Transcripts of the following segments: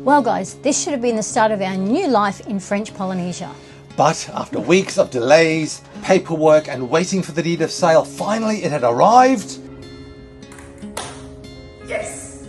Well guys, this should have been the start of our new life in French Polynesia. But after weeks of delays, paperwork and waiting for the deed of sale, finally it had arrived. Yes!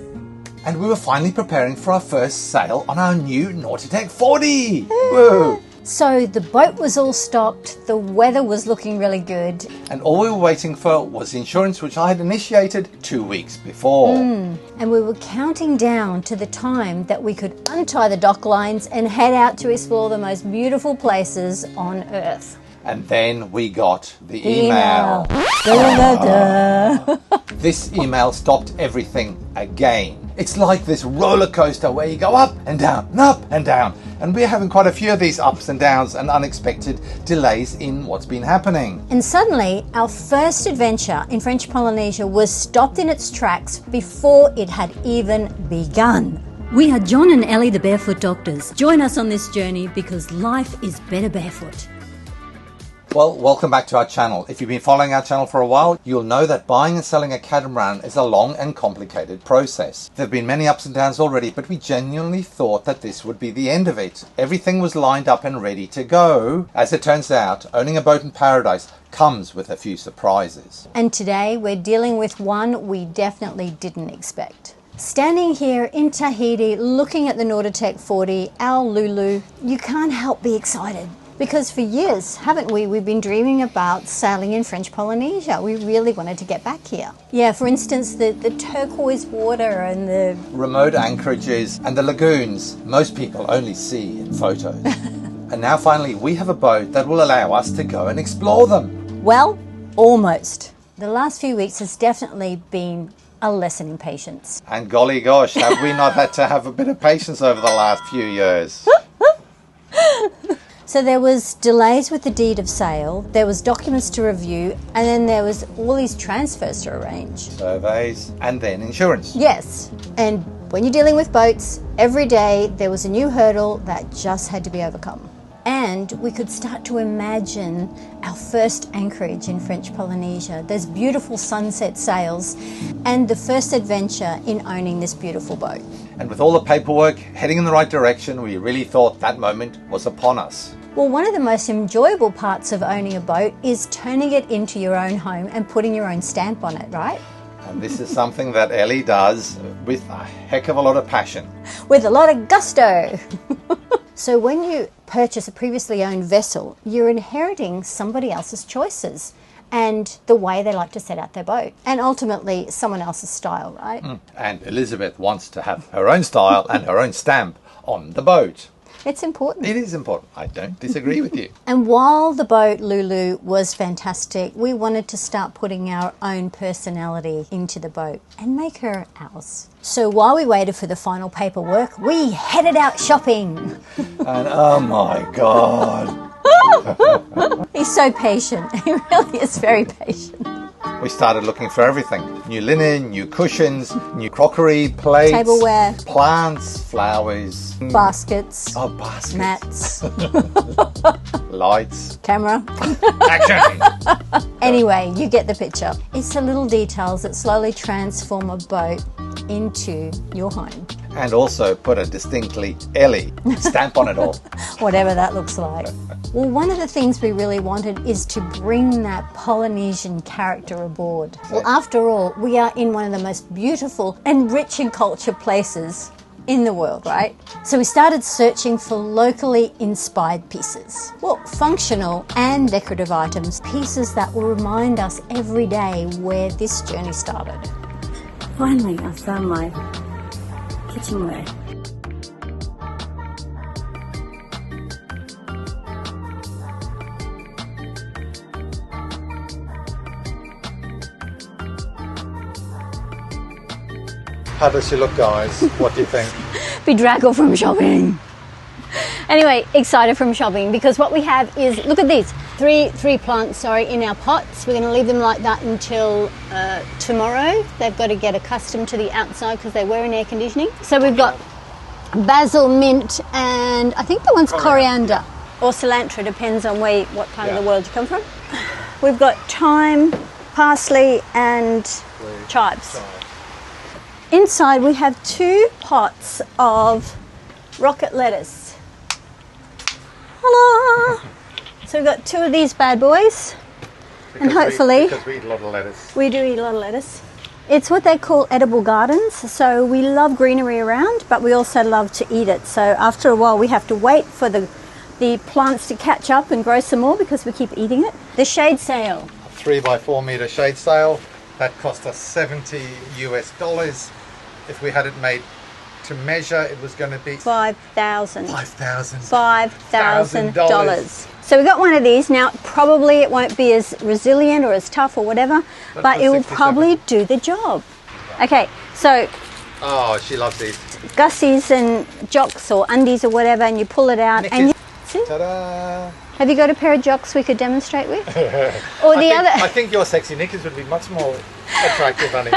And we were finally preparing for our first sale on our new Naughty 40. Woo! So the boat was all stocked, the weather was looking really good. And all we were waiting for was the insurance, which I had initiated 2 weeks before. And we were counting down to the time that we could untie the dock lines and head out to explore the most beautiful places on Earth. And then we got the email. This email stopped everything again. It's like this roller coaster where you go up and down and up and down. And we're having quite a few of these ups and downs and unexpected delays in what's been happening. And suddenly, our first adventure in French Polynesia was stopped in its tracks before it had even begun. We are John and Ellie, the Barefoot Doctors. Join us on this journey because life is better barefoot. Well, welcome back to our channel. If you've been following our channel for a while, you'll know that buying and selling a catamaran is a long and complicated process. There have been many ups and downs already, but we genuinely thought that this would be the end of it. Everything was lined up and ready to go. As it turns out, owning a boat in paradise comes with a few surprises. And today we're dealing with one we definitely didn't expect. Standing here in Tahiti, looking at the Naughty 40, our Lulu, you can't help be excited. Because for years, haven't we, we've been dreaming about sailing in French Polynesia. We really wanted to get back here. Yeah, for instance, the turquoise water and the remote anchorages and the lagoons most people only see in photos. And now finally we have a boat that will allow us to go and explore them. Well, almost. The last few weeks has definitely been a lesson in patience. And golly gosh, have we not had to have a bit of patience over the last few years? So there was delays with the deed of sale, there was documents to review, and then there was all these transfers to arrange. Surveys, and then insurance. Yes, and when you're dealing with boats, every day there was a new hurdle that just had to be overcome. And we could start to imagine our first anchorage in French Polynesia. There's beautiful sunset sails and the first adventure in owning this beautiful boat. And with all the paperwork heading in the right direction, we really thought that moment was upon us. Well, one of the most enjoyable parts of owning a boat is turning it into your own home and putting your own stamp on it, right? And this is something that Ellie does with a heck of a lot of passion. With a lot of gusto. So when you purchase a previously owned vessel, you're inheriting somebody else's choices and the way they like to set out their boat. And ultimately, someone else's style, right? And Elizabeth wants to have her own style and her own stamp on the boat. It's important. It is important. I don't disagree with you. And while the boat, Lulu, was fantastic, we wanted to start putting our own personality into the boat and make her ours. So while we waited for the final paperwork, we headed out shopping. And oh my God. He's so patient. He really is very patient. We started looking for everything. New linen, new cushions, new crockery, plates, tableware, plants, flowers, baskets, baskets, mats, lights, camera. Action! Anyway, you get the picture. It's the little details that slowly transform a boat into your home. And also put a distinctly Ellie stamp on it all. Whatever that looks like. Well, one of the things we really wanted is to bring that Polynesian character aboard. Well, after all, we are in one of the most beautiful and rich in culture places in the world, right? So we started searching for locally inspired pieces. Well, functional and decorative items, pieces that will remind us every day where this journey started. Finally, I found my kitchenware. How does she look, guys? What do you think? Bedraggled from shopping. Anyway, excited from shopping because what we have is, look at these, three plants, in our pots. We're going to leave them like that until tomorrow. They've got to get accustomed to the outside because they were in air conditioning. So we've got basil, mint, and I think the one's coriander or cilantro, depends on what part of the world you come from. We've got thyme, parsley, and chives. inside we have 2 pots of rocket lettuce. Hello! So we've got 2 of these bad boys. And hopefully... Because we eat a lot of lettuce. We do eat a lot of lettuce. It's what they call edible gardens. So we love greenery around, but we also love to eat it. So after a while we have to wait for the plants to catch up and grow some more because we keep eating it. The shade sail. 3 by 4 meter shade sail. That cost us $70 US. If we had it made to measure, it was going to be $5,000. So we got one of these. Now probably it won't be as resilient or as tough or whatever, but it will probably do the job. Okay, so oh, she loves these gussies and jocks or undies or whatever, and you pull it out and you see. Ta-da! Have you got a pair of jocks we could demonstrate with? I think your sexy knickers would be much more attractive, honey.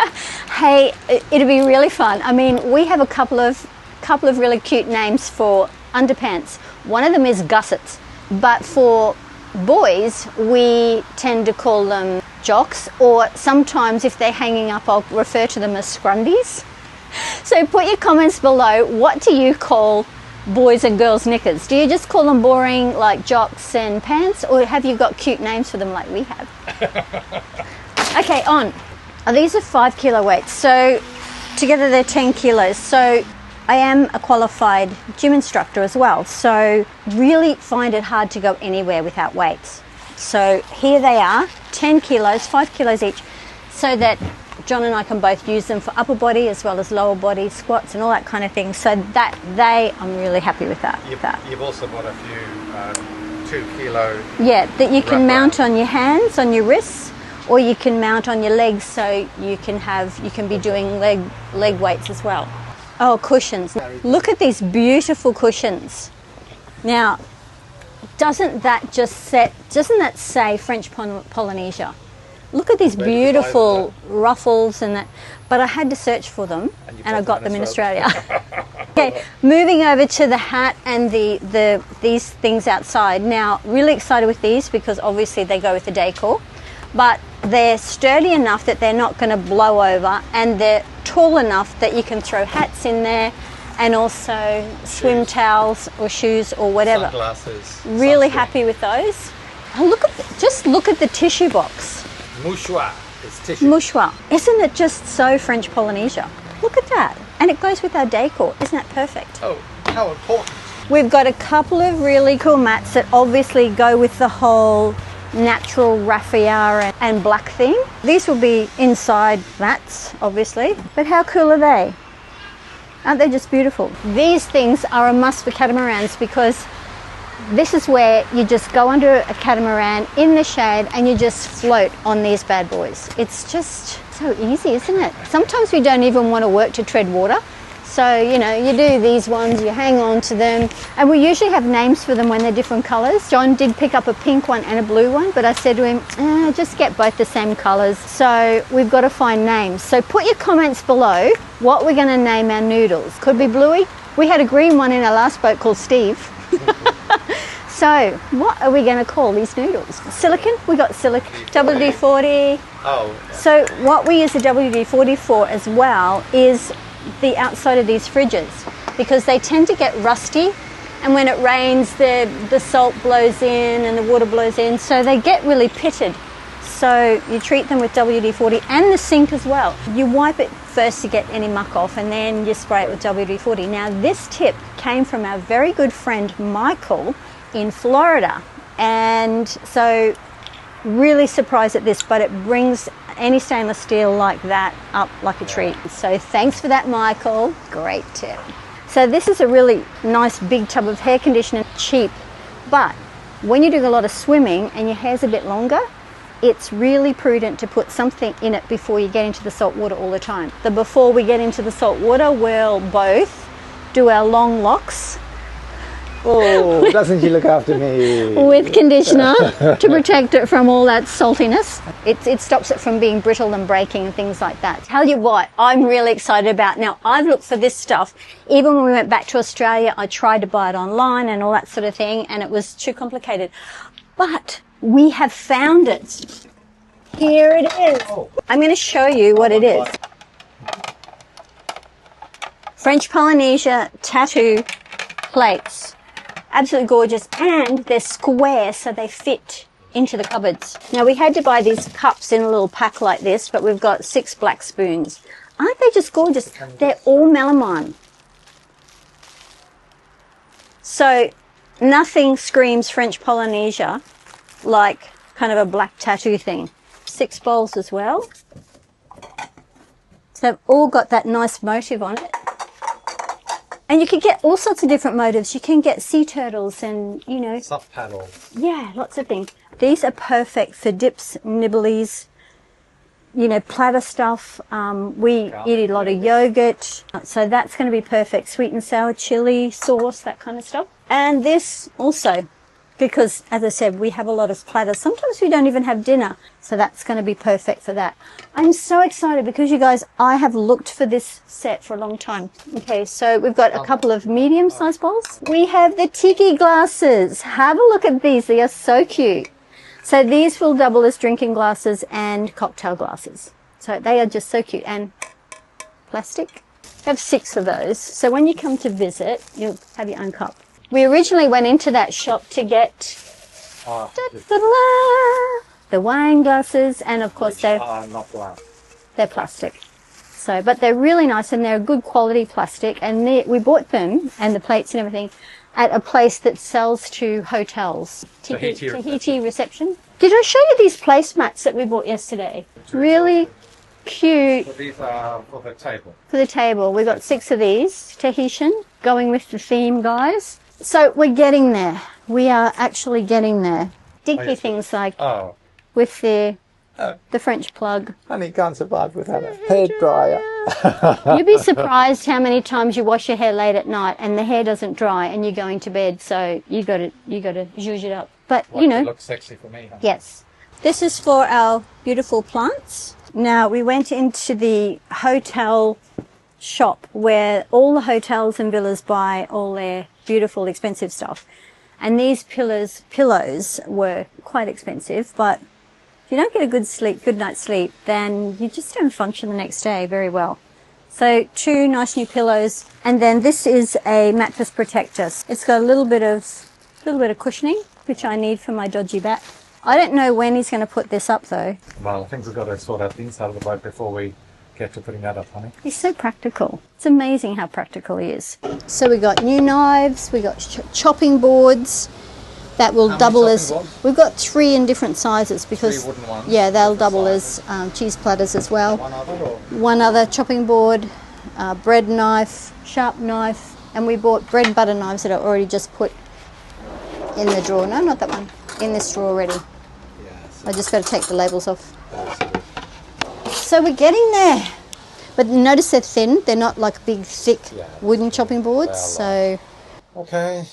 Hey, it'd be really fun. I mean, we have a couple of really cute names for underpants. One of them is gussets, but for boys, we tend to call them jocks, or sometimes if they're hanging up, I'll refer to them as scrundies. So put your comments below. What do you call boys and girls knickers? Do you just call them boring like jocks and pants, or have you got cute names for them like we have? Okay, on. These are 5 kilo weights, so together they're 10 kilos. So I am a qualified gym instructor as well, so really find it hard to go anywhere without weights. So here they are, 10 kilos, 5 kilos each, so that John and I can both use them for upper body as well as lower body squats and all that kind of thing. So that I'm really happy with that. You've also got a few 2 kilo. Yeah, that you can mount on your hands, on your wrists, or you can mount on your legs, so you can be doing leg weights as well. Oh, cushions. Look at these beautiful cushions. Now, doesn't that say French Polynesia? Look at these beautiful ruffles and that. But I had to search for them, and I got them in Australia. Okay, moving over to the hat and these things outside. Now, really excited with these because obviously they go with the decor, but they're sturdy enough that they're not going to blow over, and they're tall enough that you can throw hats in there, and also swim towels or shoes or whatever. Sunglasses. Really happy with those. Oh, just look at the tissue box. Mouchoir. It's tissue. Mouchoir. Isn't it just so French Polynesia? Look at that. And it goes with our decor. Isn't that perfect? Oh, how important. We've got a couple of really cool mats that obviously go with the whole natural raffia and black theme. These will be inside mats, obviously. But how cool are they? Aren't they just beautiful? These things are a must for catamarans because this is where you just go under a catamaran in the shade and you just float on these bad boys. It's just so easy, isn't it? Sometimes we don't even want to work to tread water. So, you know, you do these ones, you hang on to them, and we usually have names for them when they're different colours. John did pick up a pink one and a blue one, but I said to him, just get both the same colours. So we've got to find names. So put your comments below what we're going to name our noodles. Could be Bluey. We had a green one in our last boat called Steve. So what are we going to call these noodles? Silicon? We got silicon. WD-40. Oh. So what we use the WD-40 for as well is the outside of these fridges, because they tend to get rusty, and when it rains the salt blows in and the water blows in, so they get really pitted. So you treat them with WD-40 and the sink as well. You wipe it first to get any muck off, and then you spray it with WD-40. Now this tip came from our very good friend Michael in Florida, and so really surprised at this, but it brings any stainless steel like that up like a treat. So thanks for that, Michael. Great tip. So this is a really nice big tub of hair conditioner, cheap, but when you're doing a lot of swimming and your hair's a bit longer, it's really prudent to put something in it before you get into the salt water all the time. Before we get into the salt water, we'll both do our long locks. Oh, doesn't she look after me? With conditioner to protect it from all that saltiness. It stops it from being brittle and breaking and things like that. Tell you what, I'm really excited about. Now, I've looked for this stuff. Even when we went back to Australia, I tried to buy it online and all that sort of thing, and it was too complicated. But we have found it. Here it is. I'm going to show you what it is. French Polynesia tattoo plates. Absolutely gorgeous. And they're square, so they fit into the cupboards. Now, we had to buy these cups in a little pack like this, but we've got 6 black spoons. Aren't they just gorgeous? They're all melamine. So nothing screams French Polynesia like kind of a black tattoo thing. 6 bowls as well. So they've all got that nice motive on it. And you can get all sorts of different motives. You can get sea turtles and, you know. Soft paddles. Yeah, lots of things. These are perfect for dips, nibblies, you know, platter stuff. We eat a lot of yogurt. So that's going to be perfect. Sweet and sour chili sauce, that kind of stuff. And this also, because as I said, we have a lot of platters. Sometimes we don't even have dinner. So that's going to be perfect for that. I'm so excited because you guys, I have looked for this set for a long time. Okay, so we've got a couple of medium-sized bowls. We have the tiki glasses. Have a look at these. They are so cute. So these will double as drinking glasses and cocktail glasses. So they are just so cute. And plastic. We have 6 of those. So when you come to visit, you'll have your own cup. We originally went into that shop to get the wine glasses, and of course they're not glass. They're plastic. So, but they're really nice and they're good quality plastic. And we bought them and the plates and everything at a place that sells to hotels. Tahiti reception. Did I show you these placemats that we bought yesterday? Really cute. So these are for the table. For the table. We got 6 of these, Tahitian, going with the theme, guys. So we're getting there. We are actually getting there. Dinky things like with the French plug. And you can't survive without a hairdryer. You'd be surprised how many times you wash your hair late at night and the hair doesn't dry and you're going to bed, so you got to zhuzh it up. But you know, it looks sexy for me. Huh? Yes. This is for our beautiful plants. Now we went into the hotel shop where all the hotels and villas buy all their beautiful expensive stuff. And these pillows were quite expensive, but if you don't get a good night's sleep, then you just don't function the next day very well. So 2 nice new pillows, and then this is a mattress protector. It's got a little bit of cushioning, which I need for my dodgy back. I don't know when he's going to put this up though. Well, I think we've got to sort out the inside of the boat before we get to putting that up, honey. He's so practical. It's amazing how practical he is. So we got new knives, we got chopping boards that will double as... Boards? We've got 3 in different sizes because... 3 wooden ones. Yeah, they'll double as cheese platters as well. One other or? One other chopping board, bread knife, sharp knife, and we bought bread and butter knives that are already just put in the drawer. No, not that one. In this drawer already. Yes. I just got to take the labels off. So we're getting there. But notice they're thin. They're not like big, thick wooden chopping boards. So. Okay.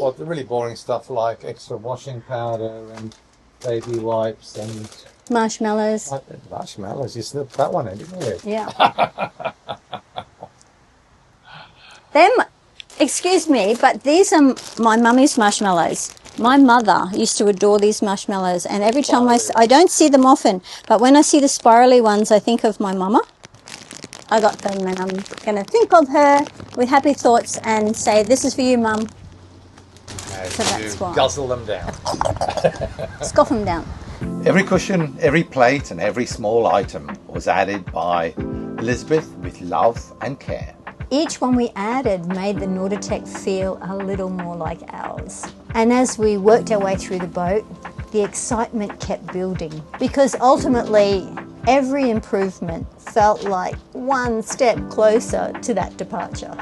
Well, the really boring stuff like extra washing powder and baby wipes and marshmallows. Marshmallows. You slipped that one in, didn't you? Yeah. Excuse me, but these are my mummy's marshmallows. My mother used to adore these marshmallows, and every time I don't see them often, but when I see the spirally ones, I think of my mama. I got them, and I'm going to think of her with happy thoughts and say, "This is for you, Mum." Okay, so that's why. Guzzle them down. Scoff them down. Every cushion, every plate, and every small item was added by Elizabeth with love and care. Each one we added made the Nordatec feel a little more like ours. And as we worked our way through the boat, the excitement kept building because ultimately every improvement felt like one step closer to that departure.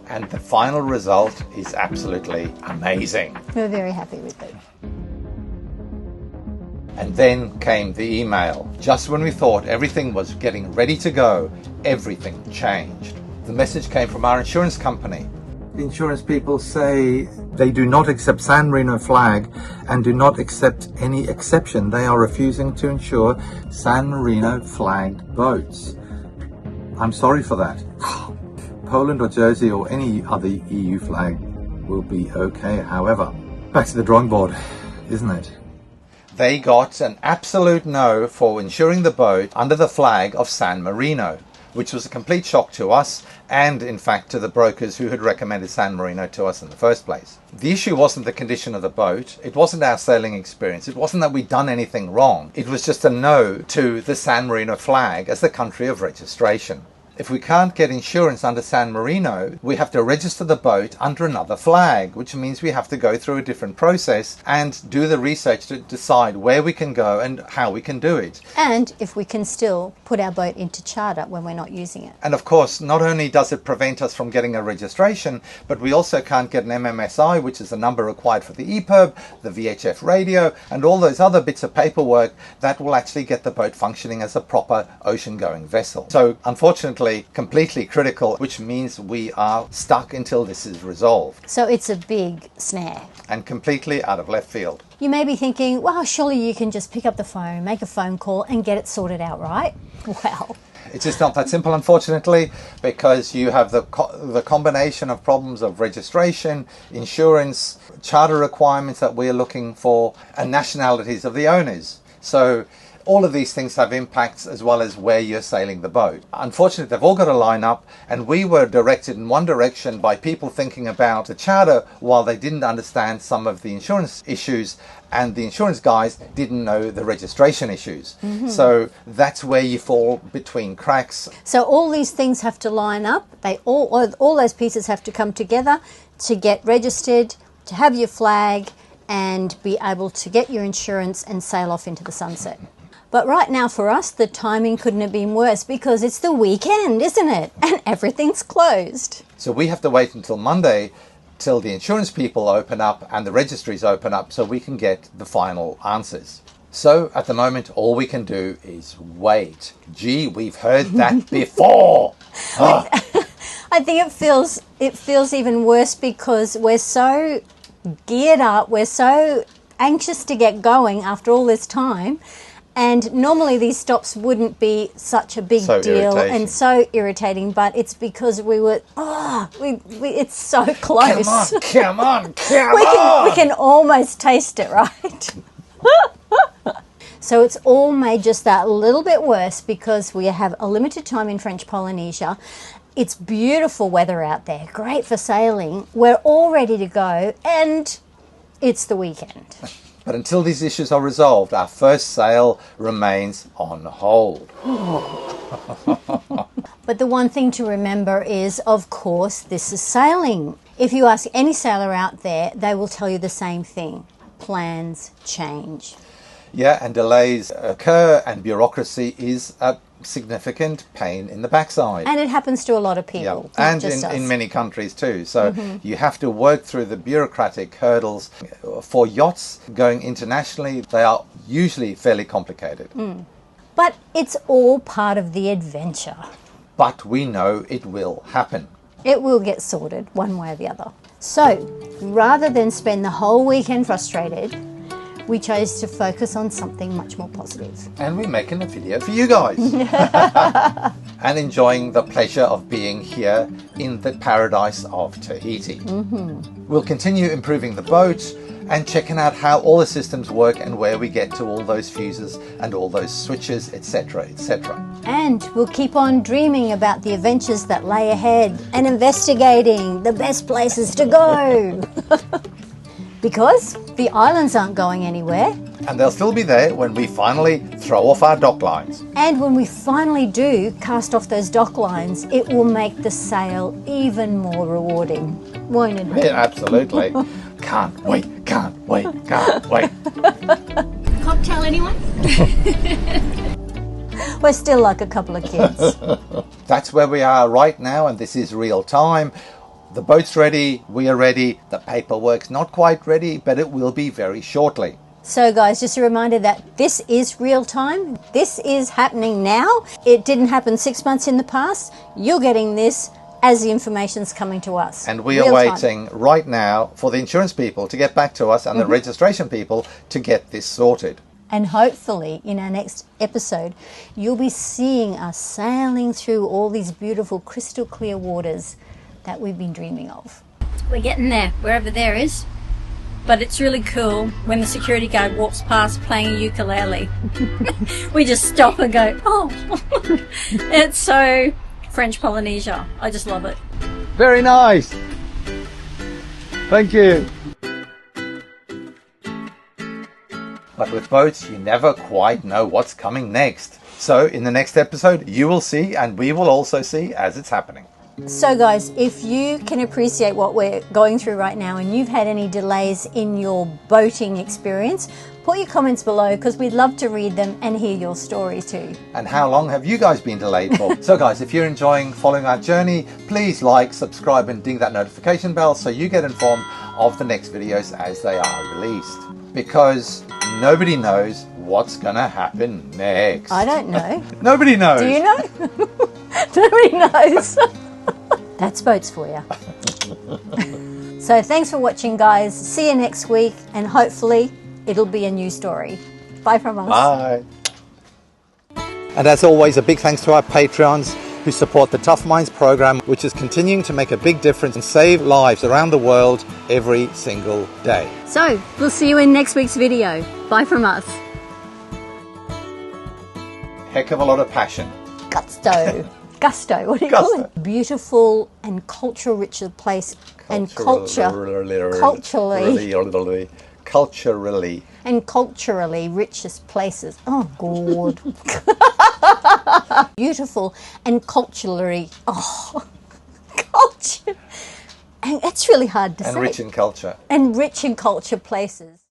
And the final result is absolutely amazing. We're very happy with it. And then came the email. Just when we thought everything was getting ready to go, everything changed. The message came from our insurance company. The insurance people say they do not accept San Marino flag and do not accept any exception. They are refusing to insure San Marino flagged boats. I'm sorry for that. Poland or Jersey or any other EU flag will be okay. However, back to the drawing board, isn't it? They got an absolute no for insuring the boat under the flag of San Marino. which was a complete shock to us and, in fact, to the brokers who had recommended San Marino to us in the first place. The issue wasn't the condition of the boat, it wasn't our sailing experience, it wasn't that we'd done anything wrong, it was just a no to the San Marino flag as the country of registration. If we can't get insurance under San Marino, we have to register the boat under another flag, which means we have to go through a different process and do the research to decide where we can go and how we can do it. And if we can still put our boat into charter when we're not using it. And of course, not only does it prevent us from getting a registration, but we also can't get an MMSI, which is the number required for the EPIRB, the VHF radio, and all those other bits of paperwork that will actually get the boat functioning as a proper ocean-going vessel. So, unfortunately, completely critical, which means we are stuck until this is resolved. So it's a big snare. And completely out of left field. You may be thinking, well, surely you can just pick up the phone, make a phone call and get it sorted out, right? Well, it's just not that simple, unfortunately, because you have the combination of problems of registration, insurance, charter requirements that we're looking for, and nationalities of the owners. So all of these things have impacts as well as where you're sailing the boat. Unfortunately, they've all got to line up, and we were directed in one direction by people thinking about the charter while they didn't understand some of the insurance issues, and the insurance guys didn't know the registration issues. So that's where you fall between cracks. So all these things have to line up. They all those pieces have to come together to get registered, to have your flag, and be able to get your insurance and sail off into the sunset. But right now for us, the timing couldn't have been worse because it's the weekend, isn't it? And everything's closed. So we have to wait until Monday till the insurance people open up and the registries open up so we can get the final answers. So at the moment, all we can do is wait. Gee, we've heard that before. I think it feels even worse because we're so geared up, we're so anxious to get going after all this time. And normally these stops wouldn't be such a big deal and so irritating, but it's because we were, it's so close. Come on. We can almost taste it, right? So it's all made just that little bit worse because we have a limited time in French Polynesia. It's beautiful weather out there, great for sailing. We're all ready to go and it's the weekend. But until these issues are resolved, our first sail remains on hold. But the one thing to remember is, of course, this is sailing. If you ask any sailor out there, they will tell you the same thing. Plans change. Yeah, and delays occur, and bureaucracy is a significant pain in the backside. And it happens to a lot of people. Yeah. And in many countries too. So you have to work through the bureaucratic hurdles. For yachts going internationally, they are usually fairly complicated. But it's all part of the adventure. But we know it will happen. It will get sorted one way or the other. So rather than spend the whole weekend frustrated, we chose to focus on something much more positive. And we're making a video for you guys. And enjoying the pleasure of being here in the paradise of Tahiti. We'll continue improving the boat and checking out how all the systems work and where we get to all those fuses and all those switches, etc., etc. And we'll keep on dreaming about the adventures that lay ahead and investigating the best places to go. Because the islands aren't going anywhere. And they'll still be there when we finally throw off our dock lines. And when we finally do cast off those dock lines, it will make the sail even more rewarding, won't it? Yeah, absolutely. Can't wait. Cocktail, anyone? We're still like a couple of kids. That's where we are right now, and this is real time. The boat's ready, we are ready, the paperwork's not quite ready, but it will be very shortly. So guys, just a reminder that this is real time. This is happening now. It didn't happen 6 months in the past. You're getting this as the information's coming to us. And we are waiting right now for the insurance people to get back to us and the registration people to get this sorted. And hopefully in our next episode, you'll be seeing us sailing through all these beautiful crystal clear waters that we've been dreaming of. We're getting there, wherever there is. But it's really cool when the security guard walks past playing a ukulele. We just stop and go, oh. It's so French Polynesia. I just love it. Very nice. Thank you. But with boats, you never quite know what's coming next. So in the next episode, you will see, and we will also see as it's happening. So guys, if you can appreciate what we're going through right now and you've had any delays in your boating experience, put your comments below because we'd love to read them and hear your story too. And how long have you guys been delayed for? So guys, if you're enjoying following our journey, please like, subscribe and ding that notification bell so you get informed of the next videos as they are released. Because nobody knows what's gonna happen next. I don't know. Nobody knows. Do you know? Nobody knows. That's boats for you. So thanks for watching, guys. See you next week, and hopefully it'll be a new story. Bye from us. Bye. And as always, a big thanks to our Patreons who support the Tough Minds program, which is continuing to make a big difference and save lives around the world every single day. So we'll see you in next week's video. Bye from us. Heck of a lot of passion. Gusto. Gusto, what do you call it? Beautiful and cultural rich place and culturally richest places. Oh God. Beautiful and culturally culture. And it's really hard to say. And rich in culture. And rich in culture places.